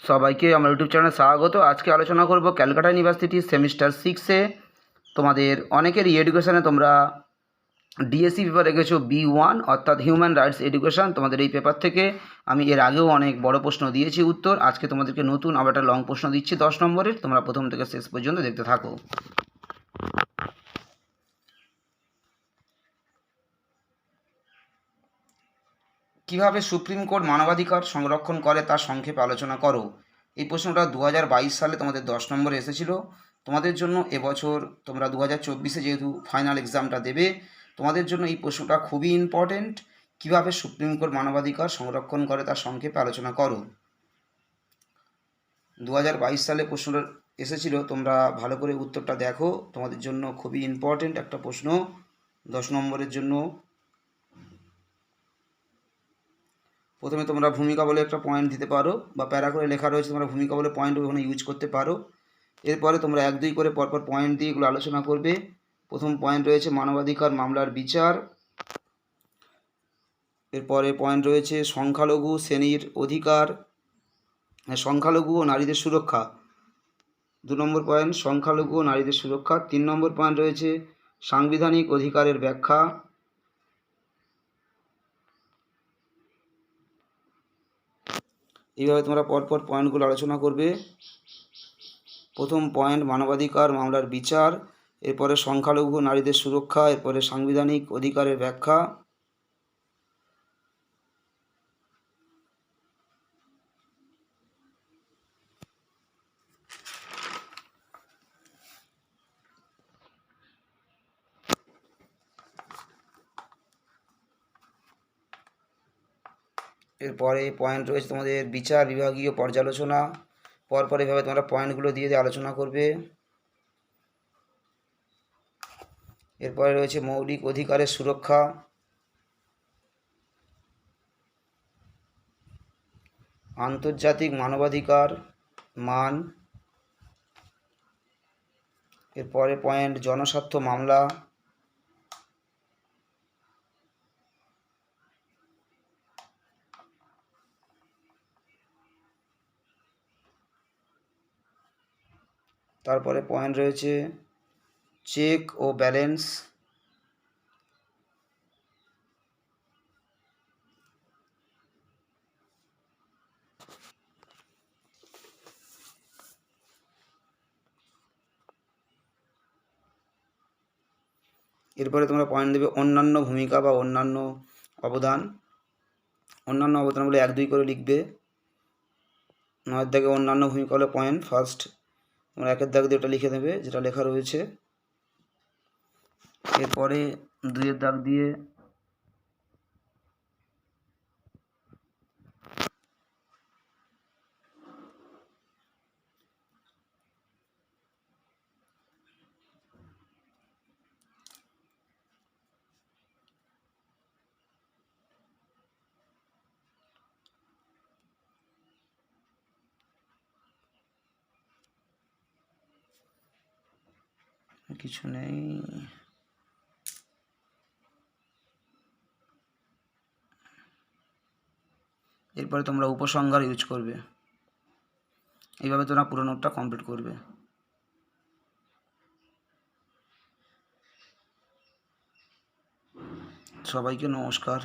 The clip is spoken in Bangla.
সবাইকে আমার ইউটিউব চ্যানেলে স্বাগত। আজকে আলোচনা করব ক্যালকাটা ইউনিভার্সিটি সেমিস্টার 6-এ তোমাদের অনেকেরই এডুকেশানে তোমরা ডিএসসি পেপার রেখেছো B1 অর্থাৎ হিউম্যান রাইটস এডুকেশান। তোমাদের এই পেপার থেকে আমি এর আগেও অনেক বড় প্রশ্ন দিয়েছি উত্তর। আজকে তোমাদেরকে নতুন আবার একটা লং প্রশ্ন দিচ্ছি 10 নম্বরের, তোমরা প্রথম থেকে শেষ পর্যন্ত দেখতে থাকো। কিভাবে সুপ্রিম কোর্ট মানবাধিকার সংরক্ষণ করে তার সংক্ষেপে আলোচনা করো। এই প্রশ্নটা 2022 সালে তোমাদের 10 নম্বরে এসেছিল। তোমাদের জন্য এবছর তোমরা 2024-এ যেহেতু ফাইনাল এক্সামটা দেবে, তোমাদের জন্য এই প্রশ্নটা খুবই ইম্পর্টেন্ট। কিভাবে সুপ্রিম কোর্ট মানবাধিকার সংরক্ষণ করে তার সংক্ষেপে আলোচনা করো। 2022 সালে প্রশ্নটা এসেছিল, তোমরা ভালো করে উত্তরটা দেখো, তোমাদের জন্য খুবই ইম্পর্টেন্ট একটা প্রশ্ন 10 নম্বরের জন্য। প্রথমে তোমরা ভূমিকা বলে একটা পয়েন্ট দিতে পারো, বা প্যারা করে লেখা রয়েছে, তোমরা ভূমিকা বলে পয়েন্ট ওখানে ইউজ করতে পারো। এরপরে তোমরা 1-2 করে পরপর পয়েন্ট দিয়ে এগুলো আলোচনা করবে। প্রথম পয়েন্ট রয়েছে মানবাধিকার মামলার বিচার। এরপরে পয়েন্ট রয়েছে সংখ্যালঘু শ্রেণীর অধিকার, সংখ্যালঘু ও নারীদের সুরক্ষা। 2 নম্বর পয়েন্ট সংখ্যালঘু ও নারীদের সুরক্ষা। 3 নম্বর পয়েন্ট রয়েছে সাংবিধানিক অধিকারের ব্যাখ্যা। এইভাবে তোমরা পরপর পয়েন্টগুলো আলোচনা করবে। প্রথম পয়েন্ট মানবাধিকার মামলার বিচার, এরপরে সংখ্যালঘু নারীদের সুরক্ষা, এরপরে সাংবিধানিক অধিকারের ব্যাখ্যা। এরপরে পয়েন্ট রয়েছে তোমাদের বিচার বিভাগীয় পর্যালোচনা। পরপর এভাবে তোমরা পয়েন্টগুলো দিয়ে দিয়ে আলোচনা করবে। এরপরে রয়েছে মৌলিক অধিকারের সুরক্ষা। আন্তর্জাতিক মানবাধিকার মান। এরপরে পয়েন্ট জনস্বার্থ মামলা। তারপরে পয়েন্ট রয়েছে চেক ও ব্যালেন্স। এরপরে তোমরা পয়েন্ট দেবে অন্যান্য ভূমিকা বা অন্যান্য অবদান। অন্যান্য অবদানগুলো 1-2 করে লিখবে। 9 দাগে অন্যান্য ভূমিকা হলো পয়েন্ট ফার্স্ট, তোমরা 1 দাগ দিয়ে ওটা লিখে দেবে যেটা লেখা রয়েছে। এরপরে 2 দাগ দিয়ে কিছু নেই। এরপরে তোমরা উপসংহার ইউজ করবে। এইভাবে তোমরা পুরো নোটটা কমপ্লিট করবে। সবাইকে নমস্কার।